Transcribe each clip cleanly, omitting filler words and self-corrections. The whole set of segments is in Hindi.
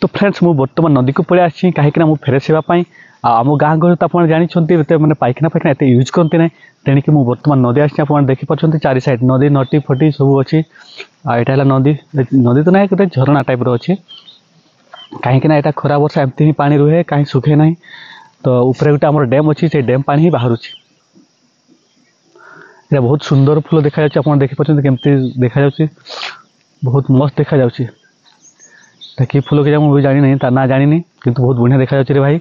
तो फ्रेंड्स मु बर्तमान नदी को पड़े आसी कहीं फ्रेश होगापी आम गाँ गहली तो आप जानते मैंने पाइखाना फाइखाना एत यूज करते ना तेणिक मुझे बर्तमान नदी आसी आप देखिपुं चारि साइड नदी नटी फटी सब अच्छी यहाँ नदी नदी तो ना गोटे झरणा टाइप अच्छी कहीं यहाँ खरा वर्षा एमती ही पानी रुहे कहीं सुखे ना तो ऊपर गोटे आम डैम अच्छी से डैम पानी ही बाहर बहुत सुंदर फूल देखा आप देखिपुं केमती देखा बहुत मस्त देखा कि फूल के मुझे जानी नहीं तार ना जानी किंतु बहुत बढ़िया देखा रे भाई।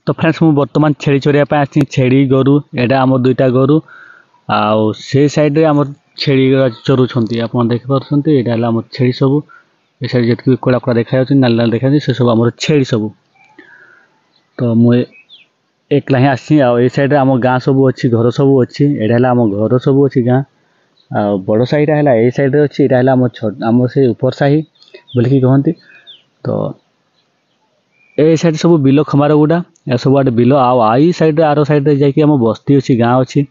तो फ्रेंड्स मुझे बर्तमान छेड़ी चोरिया आसी छेड़ी गोरु एटा आम दुईटा गोरु आउ से साइड रे आम छेड़ी चोरुंट आप देखिपुं यहाँ आम छेड़ी सब ये साइड जी कड़ा कड़ा देखा नाल नाल देखा से सब आम छेड़ी सब। तो मुझे एकला ही आसी ये साइड आम गाँ सब अच्छी घर सब अच्छी एटा आम घर सब अच्छी गाँ आ बड़ साहीटा है ये साइड अच्छी यहाँ आम से ऊपर साही बोलिकी कहती। तो ए साइड सब बिल खमार गुड़ा या सब आटे बिल आई साइड आर साइड जाकि आम बस्ती अच्छी गाँ अच्छी।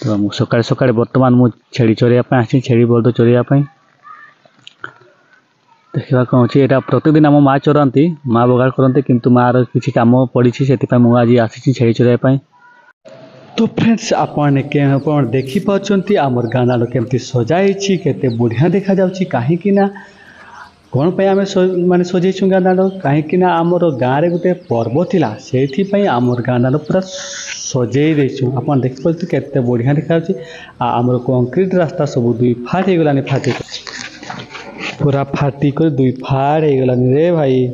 तो मुझे सकाଳେ सकाଳେ बर्तमान मुझे छेड़ी चोरिया आसी छेड़ी बलद चोरियापाई देखा कौन अच्छी यहाँ प्रतिदिन आम माँ चोराती माँ बगाड़ करते किंतु मार किसी काम पड़ी से मुझे आज आसी छेड़ी चोरियापाई। तो फ्रेंड्स आपने देखिपुं आमर गाँ नाल केमती सजाई केते बढ़िया देखा जाउची कहीं कौन पे आम माने सजैछुं गाँ दांड कहीं आमर गाँव में गोटे पर्व थिला से आमर गाँ दांड पूरा सजै देछुं आप देखिपुं केते बढ़िया देखा आमर कंक्रीट रास्ता सब दुई फाट हो गलानी फाटी पूरा फाटी कर दुई फाट हो गलानी रे भाई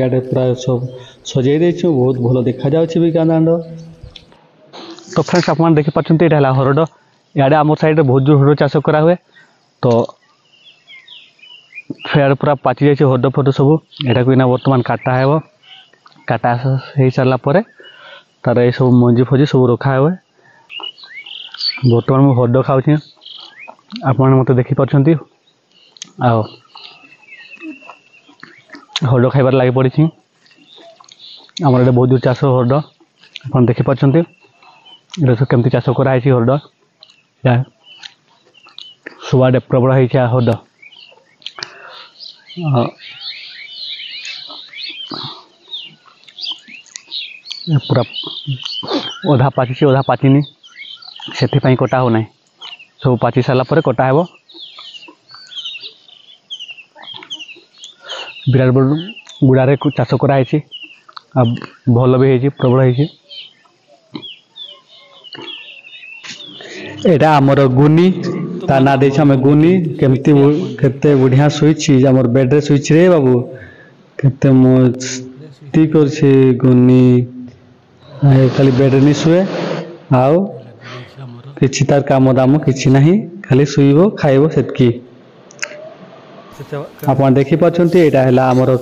आड़े पूरा सब सजै देछुं बहुत भल देखा जाउची भी गाँ दांड। तो फ्रेंड्स आप देखिपुं यहाँ हरड इे आम साइड बहुत जोर हरड चाष करा हुए। तो फेयर पूरा पाचि जाइए हरड फरड सब यहाँ को बर्तमान काटा है काटा हो सारापर तार ये सब मंजी फजी सब रखा हुए बर्तमान मुझे हरड खाऊँ आप मत देखिपुं हरड खाइबार लगी पड़ी आम ये बहुत जोर चाष हरड आप देखिपुं ये सब केमती चाष कराई हरड सुआडे प्रबल है हरड पूरा अधा पाची अधा पाचिनी से कटा हो ना सब पाची सारापर कटा हे विराट बड़ गुड़ारे चाष कराई भल भी है प्रबल है। एटा आमर गुनी ता ना दे गुनी केमती केते बढ़िया शुई आमर बेड रे शुई रे बाबू केते मस्ती कर गुनी खाली बेड नहीं शुए आउ किछि तार काम दाम किछि नहीं खाली शुइबो खाइबो सेतकी आप देखि पाछंती एटा हैला आमर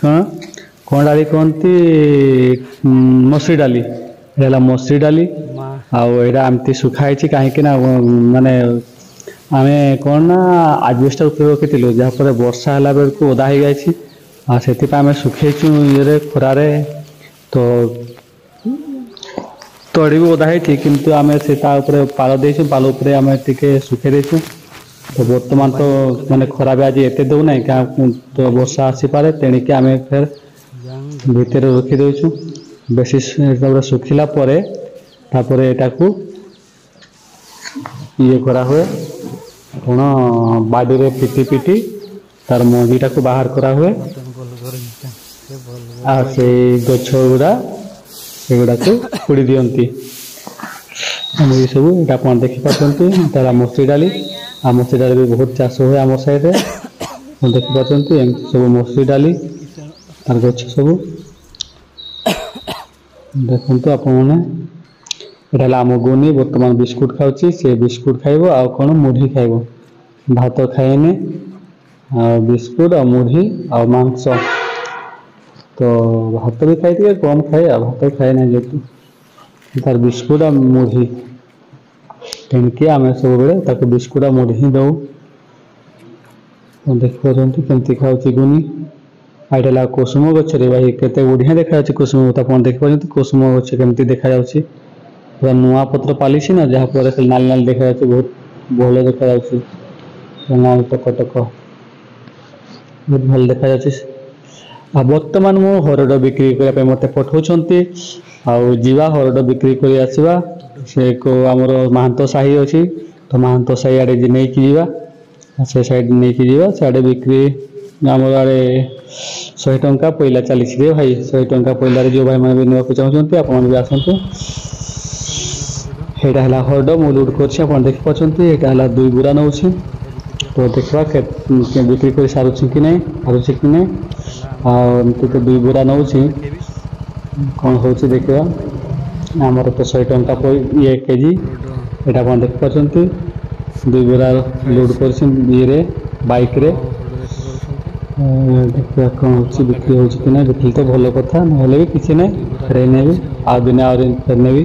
कौन डाली कहती मसूरी डाली एटा मसूरी डाली आईटा आमती सुखाई कहीं माने आम कौन ना आजबेस्टर ऊपर रखी जहाँपर वर्षा है बेलू ओदा हो गई से आम सुखेचु ये खरारे तो तड़ी भी ओदा होती किंतु आम से पाल देचु पाल उपर आम टे सुखे देचु। तो बर्तमान तो माने खरा भी आज एत दौ ना क्या तो वर्षा आसीपे तेणिक आम फिर भितर रखीदेचु बेसी सुखिला तापर एटा को ये करा हुए कौन बाड़ी रे पिटी पिटी तार मंजीटा को बाहर करा हुए आ से गछ गुड़ा से गुड़ा को पुड़ी दियंती ये सब आप देखी पार्टी तार मसूरी डाली आ मसूरी डाली भी बहुत चाष हुए आम साइड देखी पार्टी एम सब मसूरी डाली तार गछ सब देखु आप एटा आम गुनी बर्तमान बिस्कुट खाऊँ से बिस्कुट खाइब आ कौन मुढ़ी खाइब भात खाएने बिस्कुट आ मुढ़ी आ मांस तो भात भी खाई कम खाए भात खाए ना जेतु तार बिस्कुट आ मुढ़ी तेणिक आम सब बेले बिस्कुट आ मुढ़ी ही दऊ देख पार्टी केमती खाऊँ गुनी आईटा कुसुम गछ रे भाई केते बढ़िया देखा कुसुम देख पार्टी कुसुम गछ केमती देखा पूरा नुआ पत्र पाली ना जहाँ पर नाल नाल देखा बहुत भल देखा टक टक ବହୁତ ଭଲ ଦେଖାଯାଉଛି। ଆଉ ବର୍ତ୍ତମାନ ମୁଁ ହରଡ଼ ବିକ୍ରି କରିବା ପାଇଁ ମୋତେ ପଠାଉଛନ୍ତି। ଆଉ ଯିବା ହରଡ଼ ବିକ୍ରି କରି ଆସିବା। ସେ ଆମର ମାହାନ୍ତ ସାହି ଅଛି, ତ ମାହାନ୍ତ ସାହି ଆଡ଼େ ନେଇକି ଯିବା। ସେ ସାଇଡ଼ ନେଇକି ଯିବା, ସିଆଡ଼େ ବିକ୍ରି ଆମର ଆଡ଼େ 100 ଟଙ୍କା ପଇଲା ଚାଲିଛି ରେ ଭାଇ। 100 ଟଙ୍କା ପଇଲାରେ ଯେଉଁ ଭାଇମାନେ ବି ନେବାକୁ ଚାହୁଁଛନ୍ତି ଆପଣମାନେ ବି ଆସନ୍ତୁ। ଏଇଟା ହେଲା ହରଡ଼ ମୁଁ ଲୋଡ୍ କରିଛି, ଆପଣ ଦେଖିପାରୁଛନ୍ତି। ଏଇଟା ହେଲା 2 ବୁରା ନେଉଛି। ତ ଦେଖିବା ବିକ୍ରି କରି ସାରୁଛି କି ନାହିଁ ଆଉ ଏମିତି ତ 2 ବୁରା ନେଉଛି, କ'ଣ ହେଉଛି ଦେଖିବା। ଆମର ତ 100 ଟଙ୍କା କେଜି, ଏଇଟା ଆପଣ ଦେଖିପାରୁଛନ୍ତି। 2 ବୁରା ଲୋଡ୍ କରିଛି ଇଏରେ ବାଇକ୍ରେ। ଦେଖିବା କ'ଣ ହେଉଛି, ବିକ୍ରି ହେଉଛି କି ନାହିଁ। ବିକ୍ରି ତ ଭଲ କଥା, ନହେଲେ ବି କିଛି ନାହିଁ, ଫେରେଇ ନେବି। ଆଉ ଦିନେ ଆହୁରି ଫେର ନେବି।